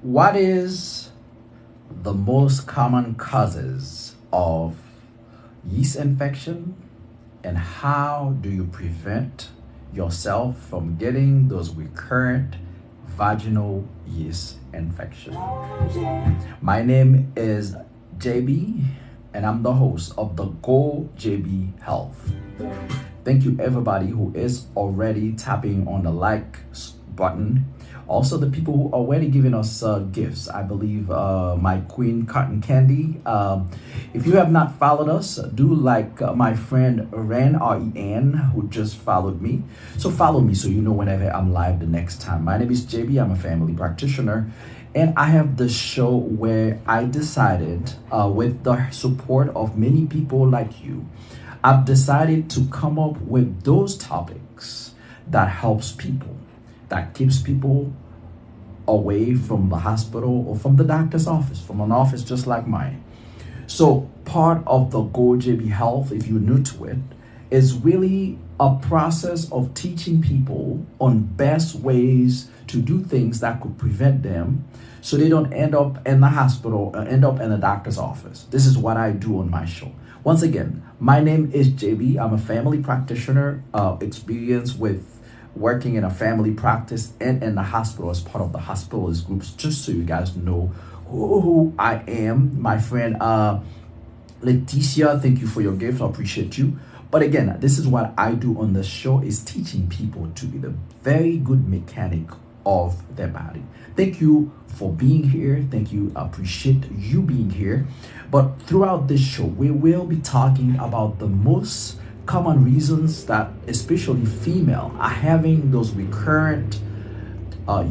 What is the most common causes of yeast infection, and how do you prevent yourself from getting those recurrent vaginal yeast infection? My name is JB and I'm the host of the Go JB Health. Thank you everybody who is already tapping on the like button. Also, the people who are already giving us gifts. I believe my queen Cotton Candy. If you have not followed us, do like my friend Ren, R-E-N, who just followed me. So follow me so you know whenever I'm live the next time. My name is JB. I'm a family practitioner. And I have the show where I decided, with the support of many people like you, I've decided to come up with those topics that helps people, that keeps people away from the hospital or from the doctor's office, from an office just like mine. So part of the Go JB Health, if you're new to it, is really a process of teaching people on best ways to do things that could prevent them so they don't end up in the hospital or end up in the doctor's office. This is what I do on my show. Once again, my name is JB. I'm a family practitioner, experienced with working in a family practice and in the hospital as part of the hospitalist groups, just so you guys know who I am. My friend Leticia, thank you for your gift. I appreciate you. But again, this is what I do on the show, is teaching people to be the very good mechanic of their body. Thank you for being here. Thank you. I appreciate you being here. But throughout this show, we will be talking about the most common reasons that especially female are having those recurrent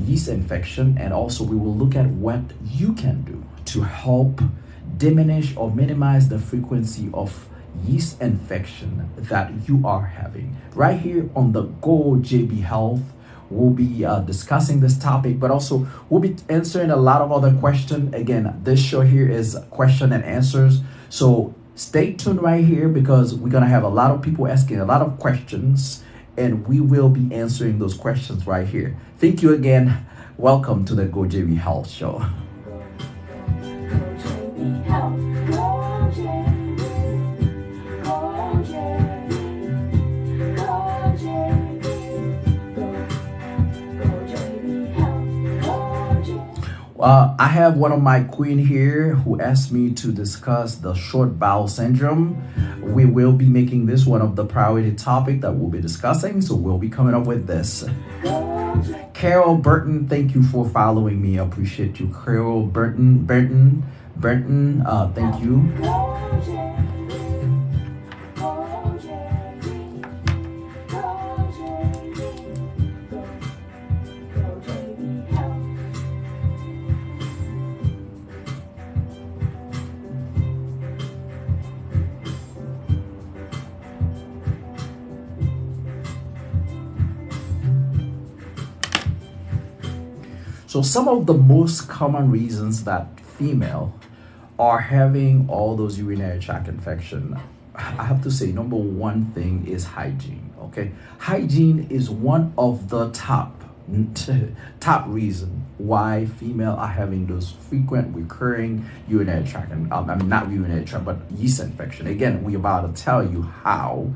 yeast infection, and also we will look at what you can do to help diminish or minimize the frequency of yeast infection that you are having. Right here on the Go JB Health, we'll be discussing this topic, but also we'll be answering a lot of other questions. Again, this show here is question and answers, so stay tuned right here because we're going to have a lot of people asking a lot of questions, and we will be answering those questions right here. Thank you again. Welcome to the Go JB Health Show. I have one of my queen here who asked me to discuss the short bowel syndrome. We will be making this one of the priority topic that we'll be discussing, so we'll be coming up with this. Carol Burton, thank you for following me. I appreciate you. Carol Burton, thank you. So some of the most common reasons that female are having all those urinary tract infection, I have to say, number one thing is hygiene. Okay, hygiene is one of the top reason why female are having those frequent recurring urinary tract, not urinary tract, but yeast infection. Again, we're about to tell you how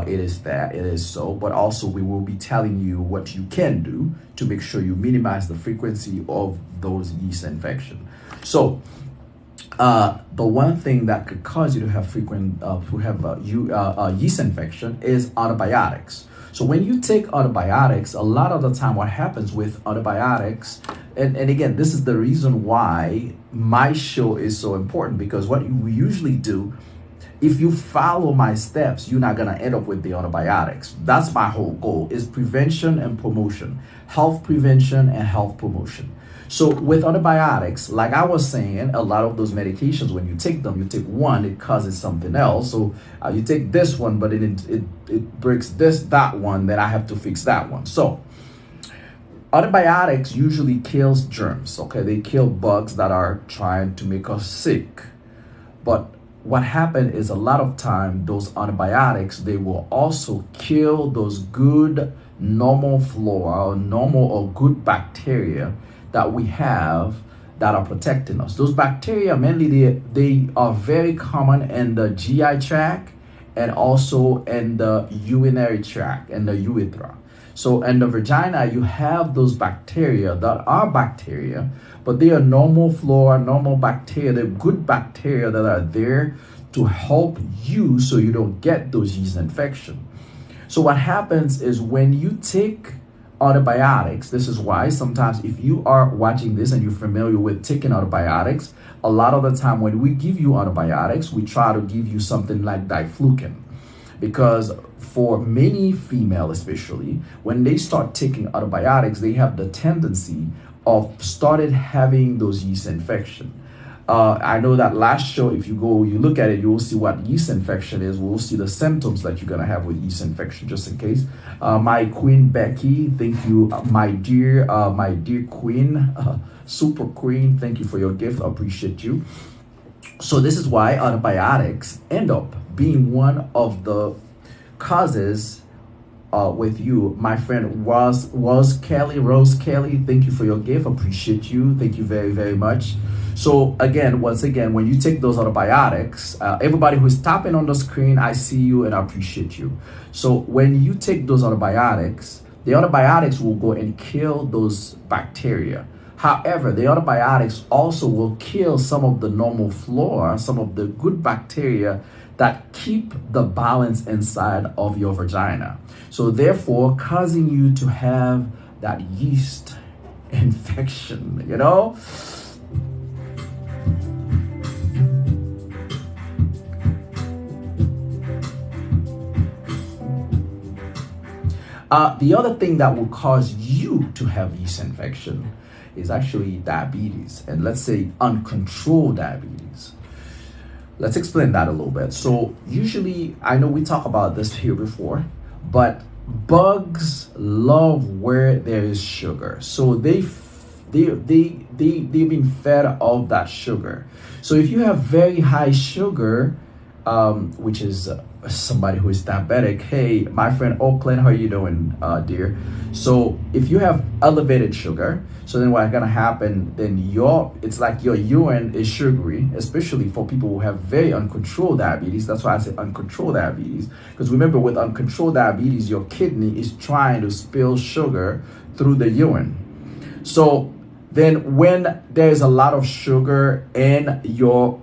it is so, but also we will be telling you what you can do to make sure you minimize the frequency of those yeast infection. So the one thing that could cause you to have yeast infection is antibiotics. So when you take antibiotics, a lot of the time what happens with antibiotics, and again, this is the reason why my show is so important, because what we usually do, if you follow my steps, you're not going to end up with the antibiotics. That's my whole goal, is prevention and promotion, health prevention and health promotion. So with antibiotics, like I was saying, a lot of those medications, when you take them, you take one, it causes something else. So you take this one, but it breaks that one, then I have to fix that one. So antibiotics usually kills germs, okay? They kill bugs that are trying to make us sick. But what happened is a lot of time, those antibiotics, they will also kill those good normal flora or normal or good bacteria that we have that are protecting us. Those bacteria, mainly they are very common in the GI tract and also in the urinary tract and the urethra. So in the vagina, you have those bacteria that are bacteria, but they are normal flora, normal bacteria. They're good bacteria that are there to help you so you don't get those yeast infections. So what happens is when you take antibiotics, this is why sometimes if you are watching this and you're familiar with taking antibiotics, a lot of the time when we give you antibiotics, we try to give you something like diflucan. Because for many female especially, when they start taking antibiotics, they have the tendency of started having those yeast infections. I know that last show, if you look at it, you will see what yeast infection is. We'll see the symptoms that you're going to have with yeast infection, just in case. My queen Becky, thank you. My dear queen, super queen, thank you for your gift. I appreciate you. So this is why antibiotics end up being one of the causes with you. My friend Rose Kelly, thank you for your gift. Appreciate you. Thank you very, very much. So again, once again, when you take those antibiotics, everybody who's tapping on the screen, I see you and I appreciate you. So when you take those antibiotics, the antibiotics will go and kill those bacteria. However, the antibiotics also will kill some of the normal flora, some of the good bacteria that keep the balance inside of your vagina. So therefore, causing you to have that yeast infection, you know? The other thing that will cause you to have yeast infection is actually diabetes, and let's say uncontrolled diabetes. Let's explain that a little bit. So usually, I know we talked about this here before, but bugs love where there is sugar. So they've been fed off that sugar. So if you have very high sugar, which is somebody who is diabetic, hey, my friend Oakland, how are you doing, dear? So if you have elevated sugar, so then what's gonna happen, then it's like your urine is sugary, especially for people who have very uncontrolled diabetes. That's why I say uncontrolled diabetes, because remember, with uncontrolled diabetes, your kidney is trying to spill sugar through the urine. So then when there's a lot of sugar in your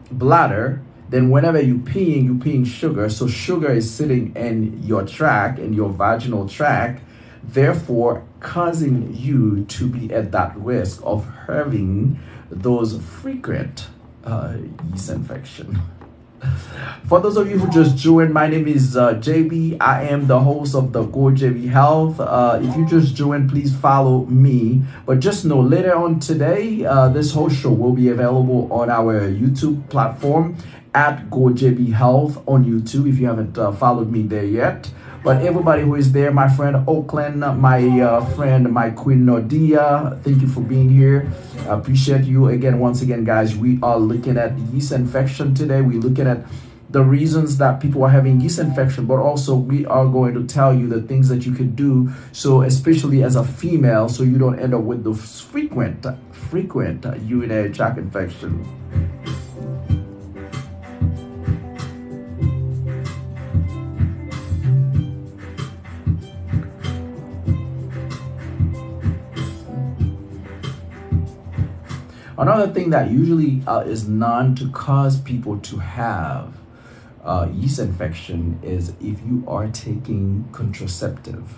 bladder, then whenever you're peeing sugar. So sugar is sitting in your tract, in your vaginal tract, therefore causing you to be at that risk of having those frequent yeast infection. For those of you who just joined, my name is JB. I am the host of the Go JB Health. If you just joined, please follow me. But just know, later on today, this whole show will be available on our YouTube platform at Go JB Health on YouTube, if you haven't followed me there yet. But everybody who is there, my friend Oakland, my friend, my queen Nordia, thank you for being here. I appreciate you. Again, once again, guys, we are looking at yeast infection today. We're looking at the reasons that people are having yeast infection, but also we are going to tell you the things that you could do, so especially as a female, so you don't end up with those frequent urinary tract infection. Another thing that usually is known to cause people to have yeast infection is if you are taking contraceptive,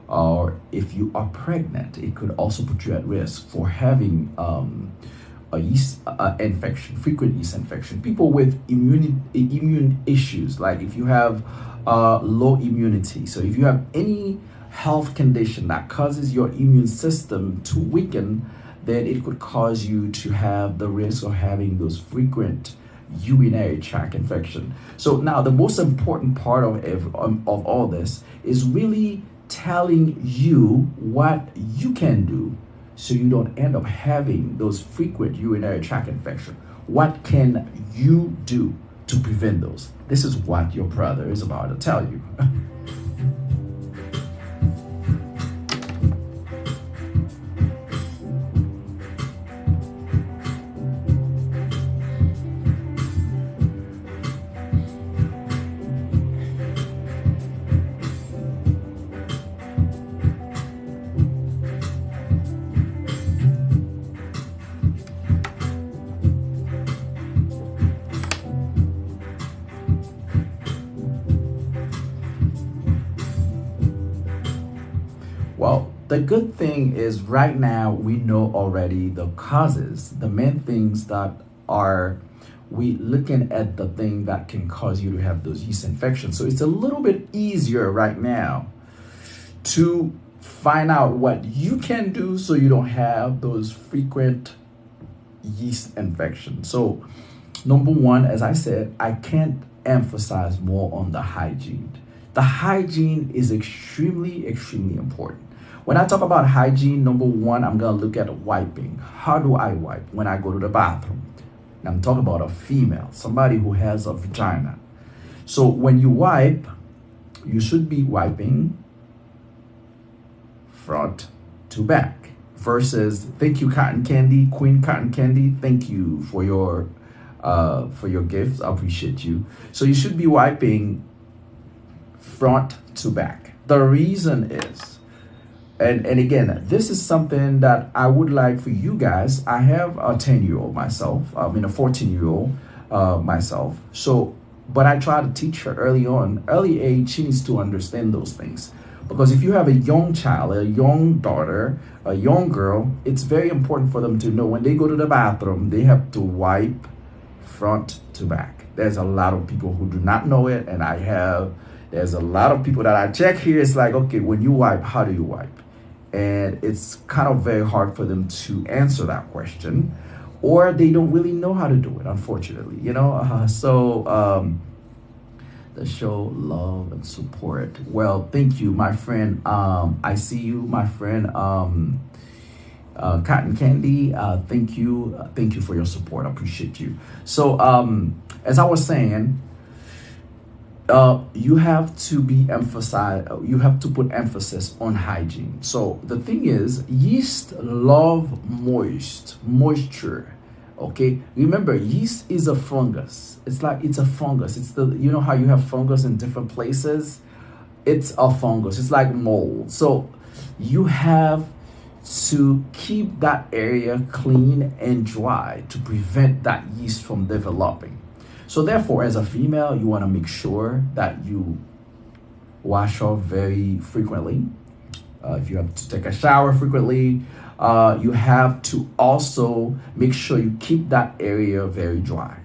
or if you are pregnant. It could also put you at risk for having a yeast infection, frequent yeast infection. People with immune issues, like if you have low immunity, so if you have any health condition that causes your immune system to weaken, then it could cause you to have the risk of having those frequent urinary tract infection. So now the most important part of all this is really telling you what you can do so you don't end up having those frequent urinary tract infection. What can you do to prevent those? This is what your brother is about to tell you. The good thing is right now we know already the causes, the main things that are we looking at the thing that can cause you to have those yeast infections. So it's a little bit easier right now to find out what you can do so you don't have those frequent yeast infections. So number one, as I said, I can't emphasize more on the hygiene. The hygiene is extremely, extremely important. When I talk about hygiene, number one, I'm going to look at wiping. How do I wipe when I go to the bathroom? And I'm talking about a female, somebody who has a vagina. So when you wipe, you should be wiping front to back versus, thank you, Cotton Candy, Queen Cotton Candy. Thank you for your gifts. I appreciate you. So you should be wiping front to back. The reason is, and again, this is something that I would like for you guys. I have a 10-year-old myself. I mean, a 14-year-old myself. So, but I try to teach her early age, she needs to understand those things. Because if you have a young child, a young daughter, a young girl, it's very important for them to know when they go to the bathroom, they have to wipe front to back. There's a lot of people who do not know it, and there's a lot of people that I check here. It's like, okay, when you wipe, how do you wipe? And it's kind of very hard for them to answer that question, or they don't really know how to do it, unfortunately, the show love and support. Well, thank you, my friend. I see you, my friend. Cotton Candy, thank you for your support. I appreciate you. So as I was saying, you have to put emphasis on hygiene. So the thing is, yeast love moisture. Okay, remember, yeast is a fungus. It's a fungus. It's how you have fungus in different places. It's a fungus. It's like mold. So you have to keep that area clean and dry to prevent that yeast from developing. So therefore, as a female, you want to make sure that you wash off very frequently. If you have to take a shower frequently, you have to also make sure you keep that area very dry.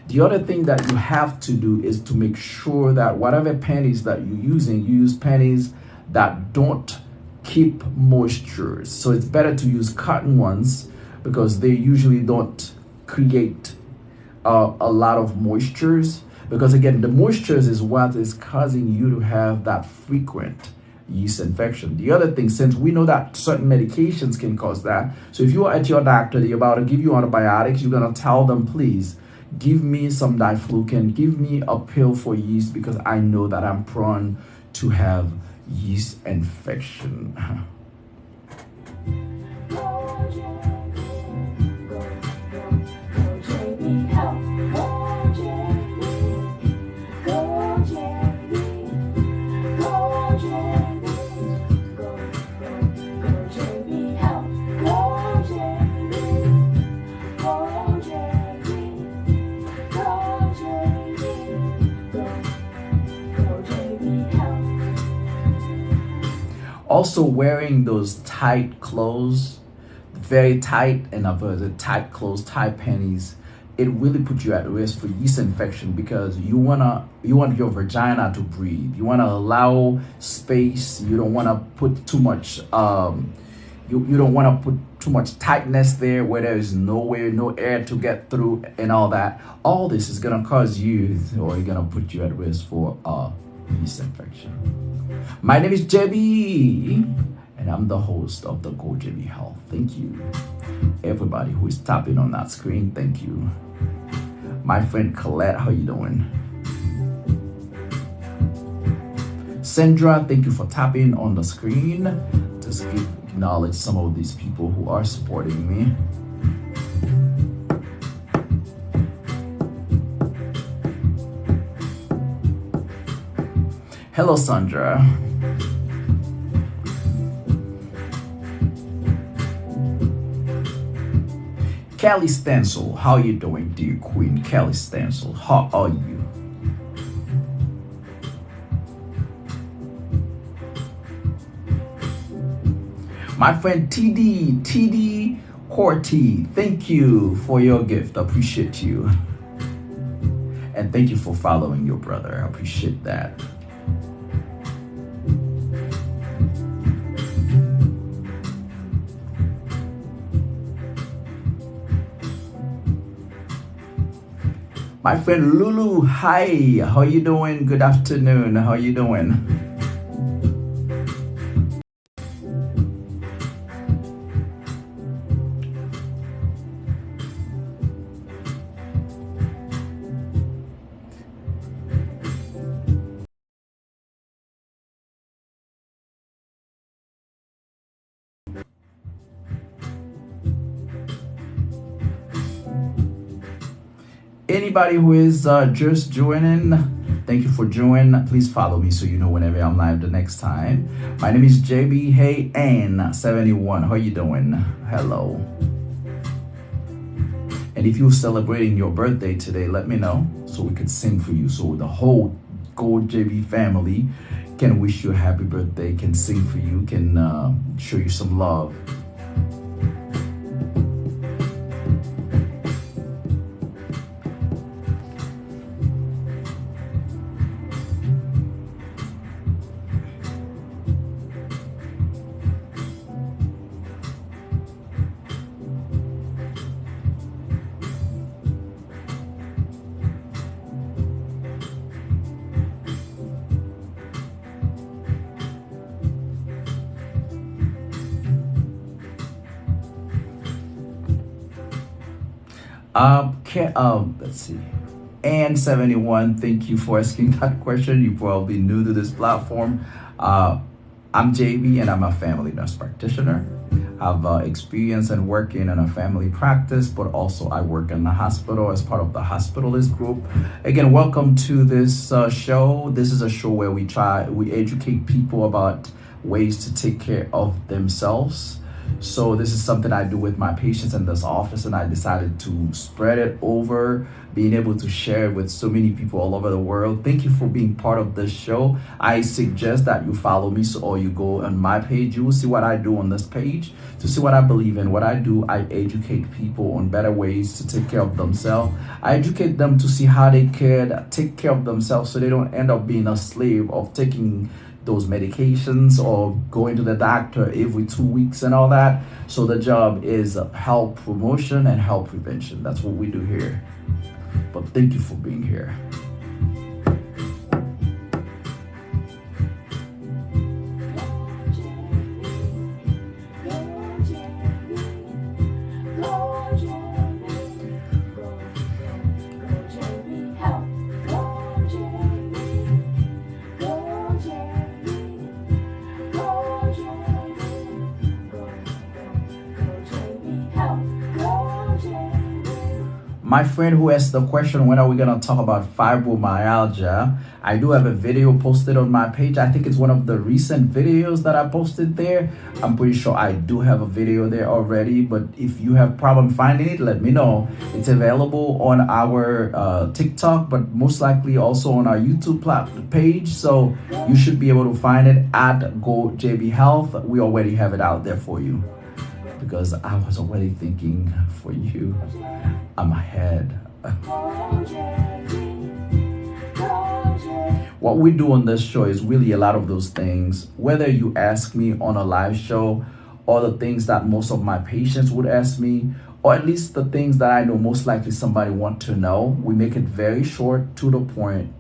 The other thing that you have to do is to make sure that whatever panties that you're using, you use panties that don't keep moisture. So it's better to use cotton ones because they usually don't create a lot of moistures, because again, the moistures is what is causing you to have that frequent yeast infection. The other thing, since we know that certain medications can cause that, so if you are at your doctor, they're about to give you antibiotics, you're going to tell them, please give me some diflucan, give me a pill for yeast, because I know that I'm prone to have yeast infection. Also, wearing those tight clothes, very tight, and the tight clothes, tight panties, it really puts you at risk for yeast infection, because you want your vagina to breathe. You want to allow space. You don't want to put too much you don't want to put too much tightness there where there is no air to get through and all that. All this is going to cause you, or going to put you at risk for yeast infection. My name is JB, and I'm the host of the Go JB Health. Thank you, everybody who is tapping on that screen. Thank you. My friend Colette, how you doing? Sandra, thank you for tapping on the screen. Just acknowledge some of these people who are supporting me. Hello, Sandra. Kelly Stansel, how you doing, dear Queen Kelly Stansel? How are you? My friend TD Corty, thank you for your gift. I appreciate you. And thank you for following your brother. I appreciate that. My friend Lulu, hi. How you doing? Good afternoon. How you doing? Anybody who is just joining, thank you for joining. Please follow me so you know whenever I'm live the next time. My name is JB Hey N71. How you doing? Hello. And if you're celebrating your birthday today, let me know so we could sing for you. So the whole Gold JB family can wish you a happy birthday, can sing for you, can show you some love. Let's see. And 71, thank you for asking that question. You're probably new to this platform. I'm JB and I'm a family nurse practitioner. I've experience in working in a family practice, but also I work in the hospital as part of the hospitalist group. Again, welcome to this show. This is a show where we educate people about ways to take care of themselves. So this is something I do with my patients in this office, and I decided to spread it over, being able to share it with so many people all over the world. Thank you for being part of this show. I suggest that you follow me, or you go on my page. You will see what I do on this page to see what I believe in. What I do, I educate people on better ways to take care of themselves. I educate them to see how they can take care of themselves so they don't end up being a slave of taking those medications or going to the doctor every 2 weeks and all that. So the job is health promotion and health prevention. That's what we do here. But thank you for being here. My friend who asked the question, when are we going to talk about fibromyalgia? I do have a video posted on my page. I think it's one of the recent videos that I posted there. I'm pretty sure I do have a video there already, but if you have problem finding it, let me know. It's available on our TikTok, but most likely also on our YouTube page. So you should be able to find it at GoJB Health. We already have it out there for you, because I was already thinking for you. I'm ahead. What we do on this show is really a lot of those things. Whether you ask me on a live show, or the things that most of my patients would ask me, or at least the things that I know most likely somebody want to know, we make it very short, to the point,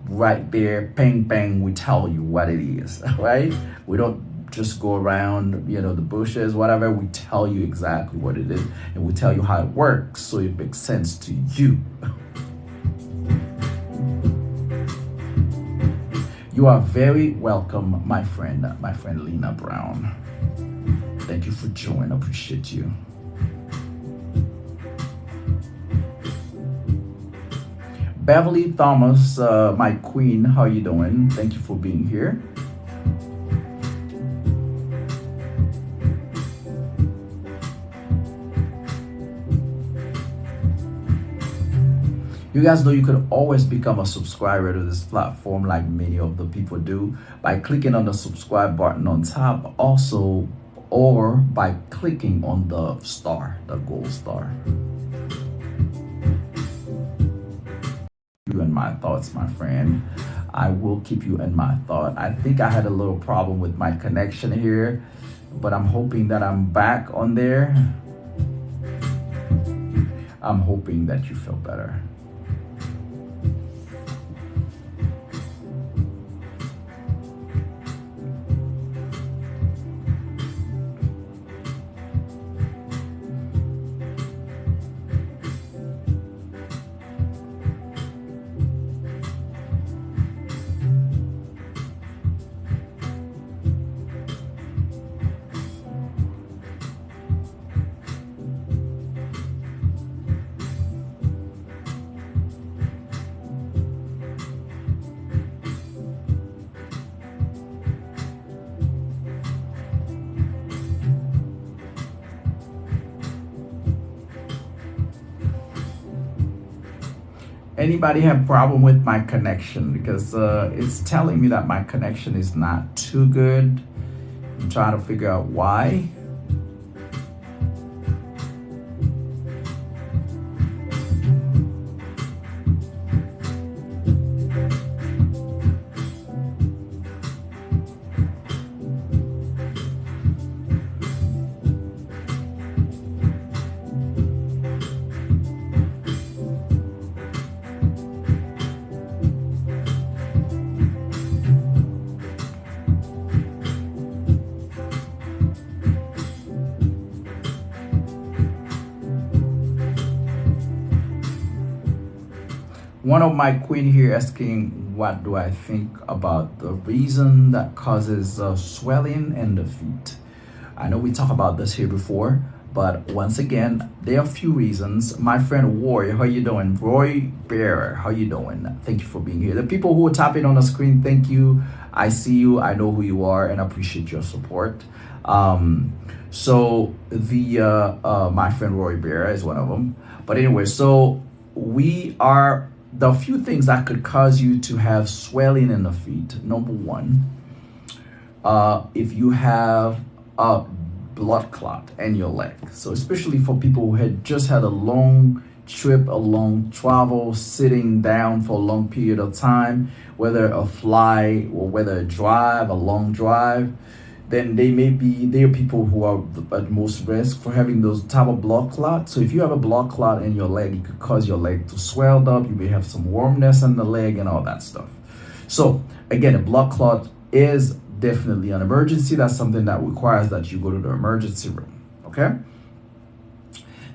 right there, bang, bang, we tell you what it is, right? We don't just go around, the bushes, whatever. We tell you exactly what it is, and we tell you how it works, so it makes sense to you. You are very welcome, my friend Lena Brown. Thank you for joining. I appreciate you. Beverly Thomas, my queen, how you doing? Thank you for being here. You guys know you could always become a subscriber to this platform, like many of the people do, by clicking on the subscribe button on top. Also, or by clicking on the star, the gold star. You in my thoughts, my friend. I will keep you in my thought. I think I had a little problem with my connection here, but I'm hoping that I'm back on there. I'm hoping that you feel better. Anybody have problem with my connection? Because it's telling me that my connection is not too good. I'm trying to figure out why. One of my queen here asking, what do I think about the reason that causes swelling in the feet? I know we talked about this here before, but once again, there are a few reasons. My friend Roy, how you doing? Roy Bear, how you doing? Thank you for being here. The people who are tapping on the screen, thank you. I see you, I know who you are, and I appreciate your support. So my friend Roy Bear is one of them. But anyway, so the few things that could cause you to have swelling in the feet. Number one, if you have a blood clot in your leg. So especially for people who had just had a long trip, a long travel, sitting down for a long period of time, whether a flight or whether a long drive, then there are people who are at most risk for having those type of blood clots. So if you have a blood clot in your leg, it could cause your leg to swell up. You may have some warmness in the leg and all that stuff. So again, a blood clot is definitely an emergency. That's something that requires that you go to the emergency room, okay?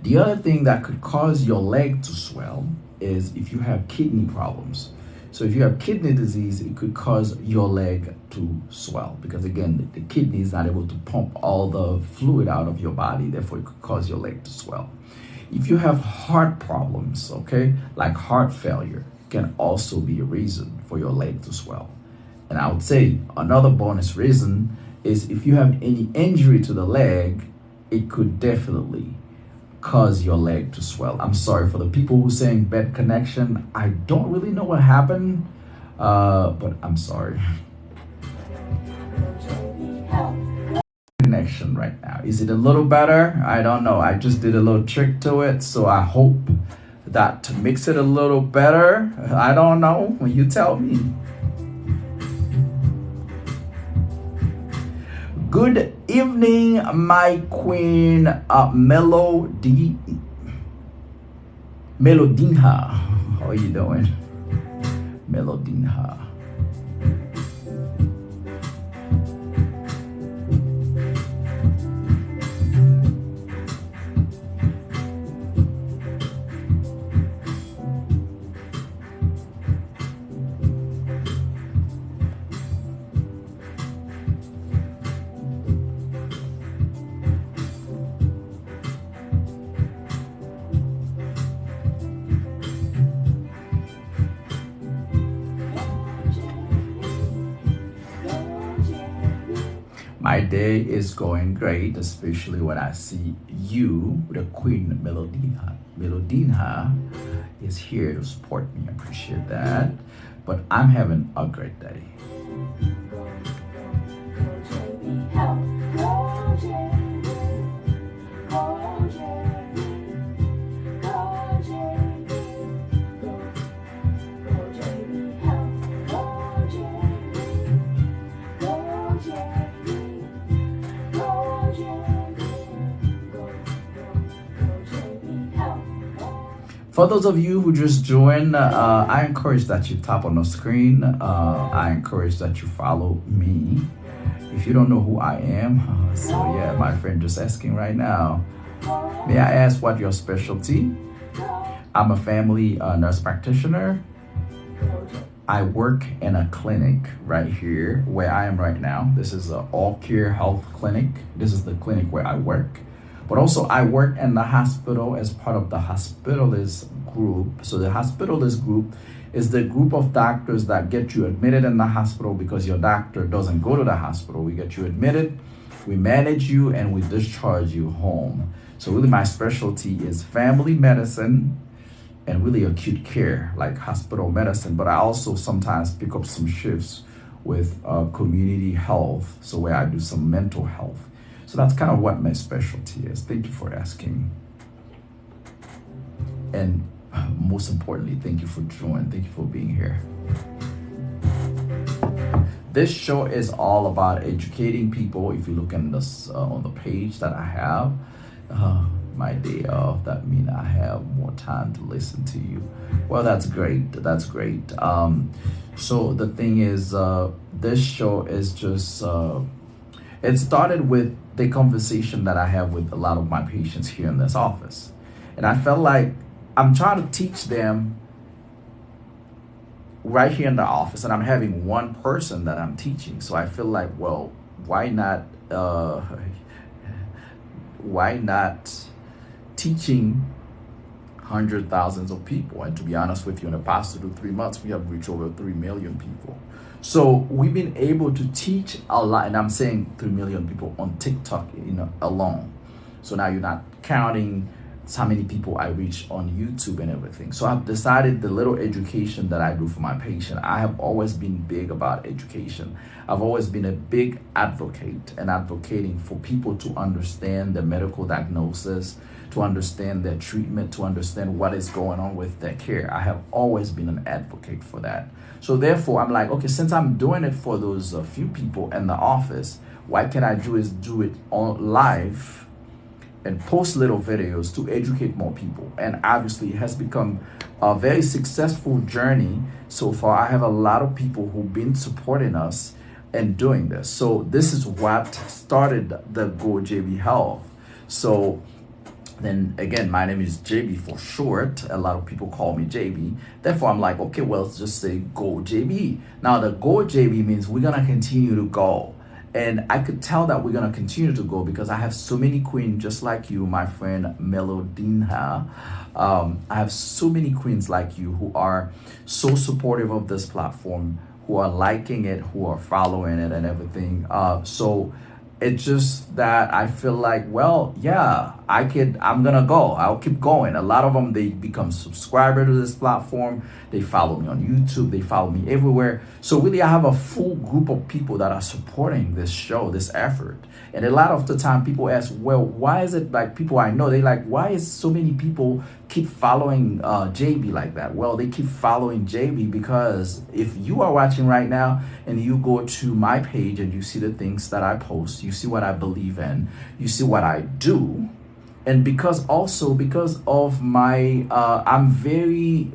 The other thing that could cause your leg to swell is if you have kidney problems. So if you have kidney disease, it could cause your leg to swell because again, the kidney is not able to pump all the fluid out of your body. Therefore, it could cause your leg to swell. If you have heart problems, okay, like heart failure can also be a reason for your leg to swell. And I would say another bonus reason is if you have any injury to the leg, it could definitely cause your leg to swell. I'm sorry for the people who saying bad connection. I don't really know what happened, but I'm sorry. Connection right now. Is it a little better? I don't know. I just did a little trick to it, so I hope that makes it a little better. I don't know. You tell me. Good evening, my queen, Melodinha. How are you doing? Melodinha. My day is going great, especially when I see you, the Queen Melodinha. Melodinha is here to support me. I appreciate that. But I'm having a great day. For those of you who just joined, I encourage that you tap on the screen. I encourage that you follow me. If you don't know who I am, so yeah, my friend just asking right now, may I ask what your specialty? I'm a family nurse practitioner. I work in a clinic right here where I am right now. This is an all-care health clinic. This is the clinic where I work. But also I work in the hospital as part of the hospitalist group. So the hospitalist group is the group of doctors that get you admitted in the hospital because your doctor doesn't go to the hospital. We get you admitted, we manage you, and we discharge you home. So really my specialty is family medicine and really acute care, like hospital medicine. But I also sometimes pick up some shifts with community health, so where I do some mental health. So that's kind of what my specialty is. Thank you for asking. And most importantly, thank you for joining. Thank you for being here. This show is all about educating people. If you look in this on the page that I have, my day off, that means I have more time to listen to you. Well, that's great. That's great. So the thing is, this show is just, it started with the conversation that I have with a lot of my patients here in this office. And I felt like I'm trying to teach them right here in the office, and I'm having one person that I'm teaching. So I feel like, well, why not teaching hundreds, thousands of people? And to be honest with you, in the past 2 to 3 months, we have reached over 3 million people. So we've been able to teach a lot, and I'm saying 3 million people on TikTok, alone. So now you're not counting how many people I reach on YouTube and everything. So I've decided the little education that I do for my patient, I have always been big about education. I've always been a big advocate and advocating for people to understand the medical diagnosis, to understand their treatment, to understand what is going on with their care. I have always been an advocate for that. So therefore, I'm like, okay, since I'm doing it for those few people in the office, what can I do is do it on live and post little videos to educate more people. And obviously it has become a very successful journey so far. I have a lot of people who've been supporting us in doing this. So this is what started the Go JB Health. So then again, my name is JB for short. A lot of people call me JB. Therefore, I'm like, okay, well, let's just say Go JB. Now the Go JB means we're gonna continue to go. And I could tell that we're gonna continue to go because I have so many queens just like you, my friend Melodina. I have so many queens like you who are so supportive of this platform, who are liking it, who are following it and everything. So it's just that I feel like, well, yeah, I'm gonna go. I'll keep going. A lot of them, they become subscribers to this platform. They follow me on YouTube. They follow me everywhere. So really, I have a full group of people that are supporting this show, this effort. And a lot of the time people ask, well, why is it like people I know, they like, why is so many people keep following JB like that? Well, they keep following JB because if you are watching right now and you go to my page and you see the things that I post, you see what I believe in, you see what I do. And because of my, I'm very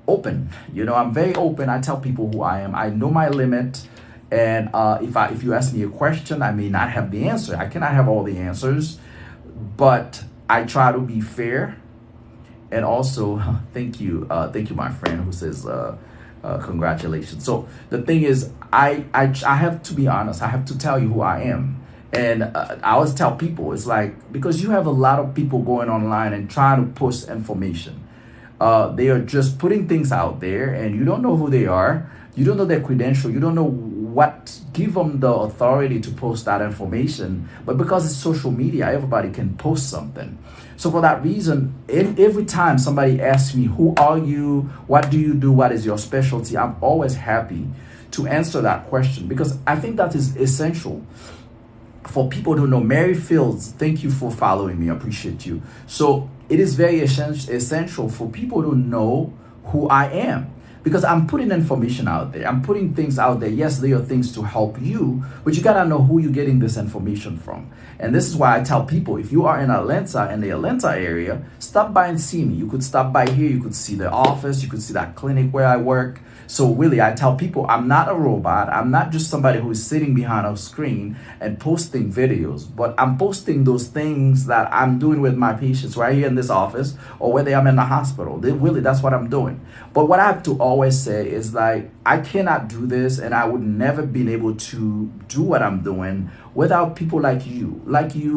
open, I'm very open. I tell people who I am. I know my limit. And if you ask me a question, I may not have the answer. I cannot have all the answers, but I try to be fair. And also, thank you, my friend who says congratulations. So the thing is, I have to be honest. I have to tell you who I am. And I always tell people, it's like, because you have a lot of people going online and trying to post information. They are just putting things out there and you don't know who they are. You don't know their credential. You don't know what give them the authority to post that information. But because it's social media, everybody can post something. So for that reason, every time somebody asks me, who are you? What do you do? What is your specialty? I'm always happy to answer that question because I think that is essential. for people to know, Mary Fields, thank you for following me. I appreciate you. So it is very essential for people to know who I am, because I'm putting information out there. I'm putting things out there. Yes, there are things to help you, but you gotta know who you're getting this information from. And this is why I tell people, if you are in Atlanta, in the Atlanta area, stop by and see me. You could stop by here. You could see the office. You could see that clinic where I work. So really, I tell people, I'm not a robot. I'm not just somebody who is sitting behind a screen and posting videos, but I'm posting those things that I'm doing with my patients right here in this office, or whether I'm in the hospital. Really, that's what I'm doing. But what I have to always say is, like, I cannot do this, and I would never been able to do what I'm doing without people like you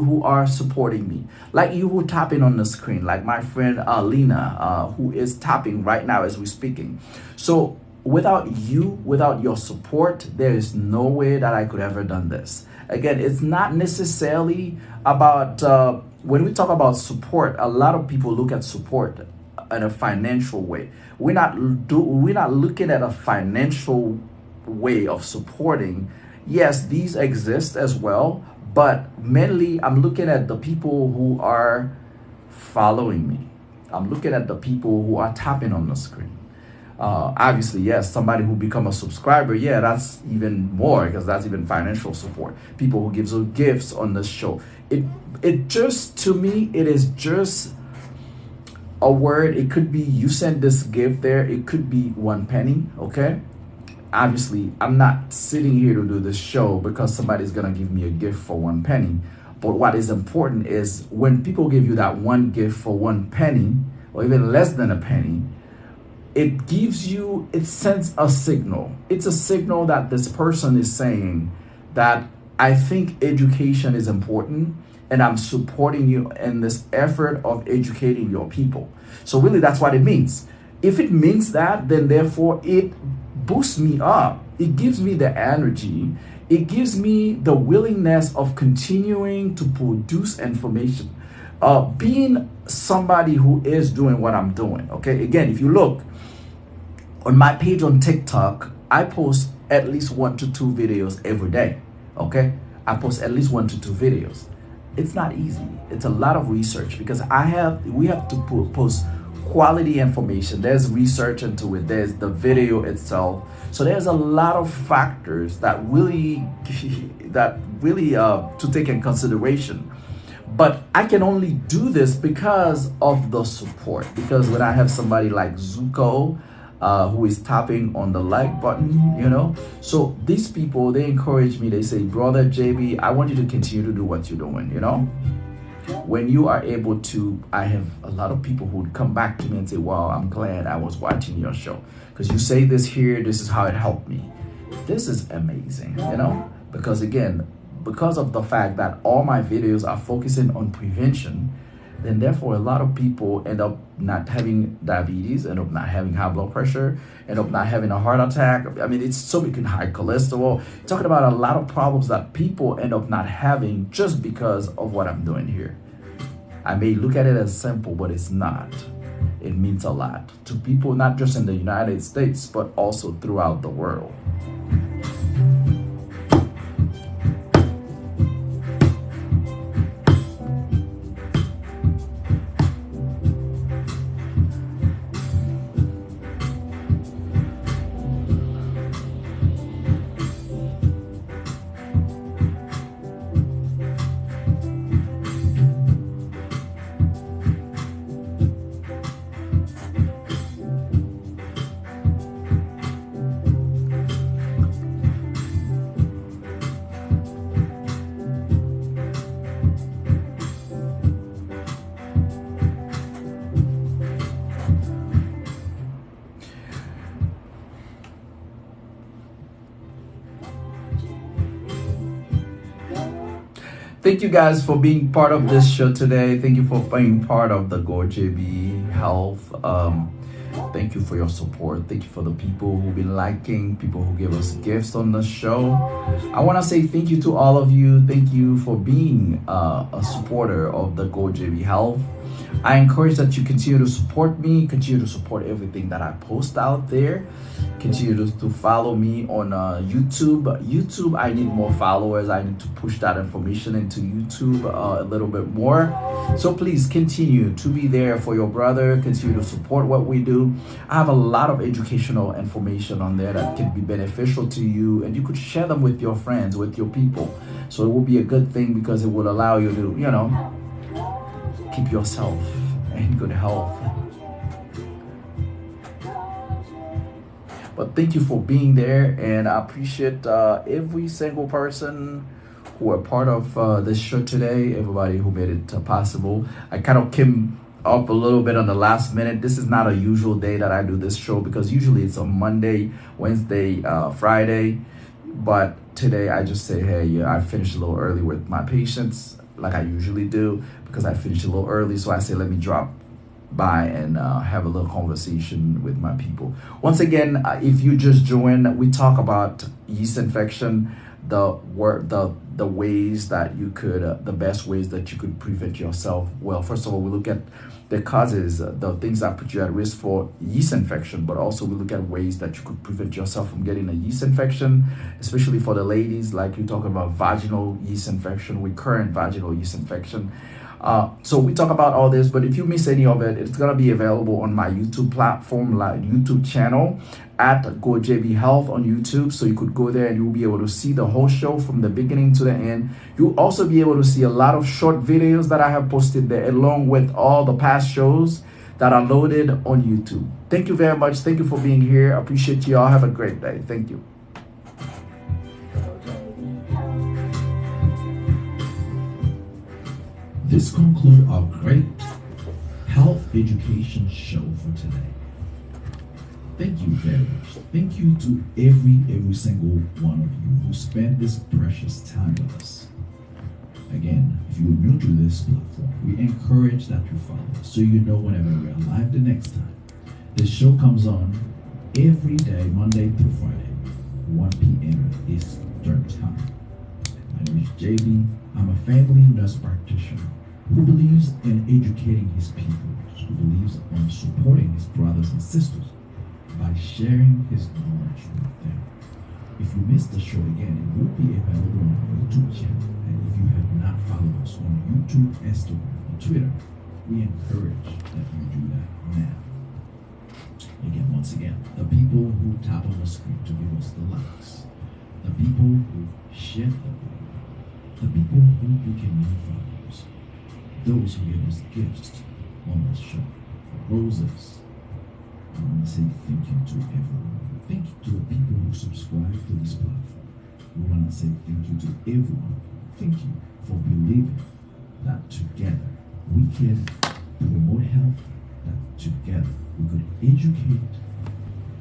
who are supporting me, like you who tapping on the screen, like my friend Lena, who is tapping right now as we're speaking. So without you, without your support, there is no way that I could ever done this. Again, it's not necessarily about, when we talk about support, a lot of people look at support in a financial way. We're not looking at a financial way of supporting. Yes, these exist as well, but mainly I'm looking at the people who are following me. I'm looking at the people who are tapping on the screen. Obviously, yes, somebody who become a subscriber, yeah, that's even more, because that's even financial support. People who gives us gifts on the show. It just, to me, it is just a word. It could be you send this gift there. It could be 1 penny, okay? Obviously, I'm not sitting here to do this show because somebody's gonna give me a gift for 1 penny. But what is important is when people give you that one gift for 1 penny, or even less than a penny, it gives you, it sends a signal. It's a signal that this person is saying that I think education is important, and I'm supporting you in this effort of educating your people. So really, that's what it means. If it means that, then therefore it boosts me up. It gives me the energy. It gives me the willingness of continuing to produce information. Being somebody who is doing what I'm doing, okay? Again, if you look on my page on TikTok, I post at least 1 to 2 videos every day, okay? I post at least 1 to 2 videos. It's not easy. It's a lot of research, because we have to post quality information. There's research into it. There's the video itself. So there's a lot of factors that really to take in consideration. But I can only do this because of the support. Because when I have somebody like Zuko, who is tapping on the like button, you know, so these people, they encourage me. They say, brother JB, I want you to continue to do what you're doing, you know. When you are able to, I have a lot of people who would come back to me and say, wow, I'm glad I was watching your show, because you say this here, this is how it helped me. This is amazing, you know, because again, because of the fact that all my videos are focusing on prevention, then therefore a lot of people end up not having diabetes, end up not having high blood pressure, end up not having a heart attack. I mean, it's so many high cholesterol. Talking about a lot of problems that people end up not having just because of what I'm doing here. I may look at it as simple, but it's not. It means a lot to people, not just in the United States, but also throughout the world. Thank you guys for being part of this show today. Thank you for being part of the Go JB Health. Thank you for your support. Thank you for the people who've been liking, people who give us gifts on the show. I want to say thank you to all of you. Thank you for being a supporter of the Go JB Health. I encourage that you continue to support me, continue to support everything that I post out there. Continue to follow me on YouTube. YouTube, I need more followers. I need to push that information into YouTube a little bit more. So please continue to be there for your brother. Continue to support what we do. I have a lot of educational information on there that can be beneficial to you, and you could share them with your friends, with your people. So it will be a good thing because it will allow you to, keep yourself in good health. But thank you for being there, and I appreciate every single person who are part of this show today, everybody who made it possible. I kind of came up a little bit on the last minute. This is not a usual day that I do this show because usually it's on Monday, Wednesday, Friday. But today I just say, hey, I finished a little early with my patients like I usually do because I finished a little early. So I say, let me drop by and have a little conversation with my people. Once again, if you just joined, we talk about yeast infection, the ways that you could, the best ways that you could prevent yourself. Well, first of all, we look at the causes, the things that put you at risk for yeast infection, but also we look at ways that you could prevent yourself from getting a yeast infection, especially for the ladies, like you're talking about vaginal yeast infection, recurrent vaginal yeast infection. So we talk about all this, but if you miss any of it, it's going to be available on my YouTube platform, like YouTube channel at Go JB Health on YouTube. So you could go there and you'll be able to see the whole show from the beginning to the end. You'll also be able to see a lot of short videos that I have posted there, along with all the past shows that are loaded on YouTube. Thank you very much. Thank you for being here. I appreciate you all. Have a great day. Thank you. This concludes our great health education show for today. Thank you very much. Thank you to every single one of you who spent this precious time with us. Again, if you're new to this platform, we encourage that you follow us so you know whenever we are live the next time. This show comes on every day, Monday through Friday, 1 p.m. Eastern Time. My name is JB. I'm a family nurse practitioner who believes in educating his people, who believes on supporting his brothers and sisters by sharing his knowledge with them. If you missed the show again, it will be available on our YouTube channel. And if you have not followed us on YouTube, Instagram, or Twitter, we encourage that you do that now. Again, once again, the people who tap on the screen to give us the likes, the people who shared the video, the people who became new followers, those who gave us gifts on the show, roses. I want to say thank you to everyone. Thank you to the people who subscribe to this platform. We want to say thank you to everyone. Thank you for believing that together we can promote health, that together we could educate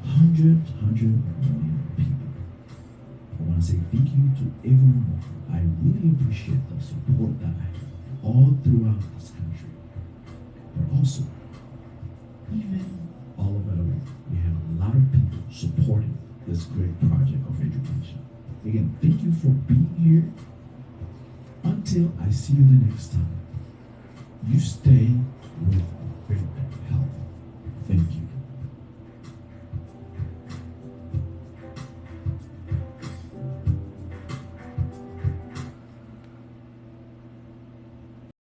100 million people. I want to say thank you to everyone. I really appreciate the support that I have all throughout this country. But also, even all over the world, we have a lot of people supporting this great project of education. Again, thank you for being here. Until I see you the next time, you stay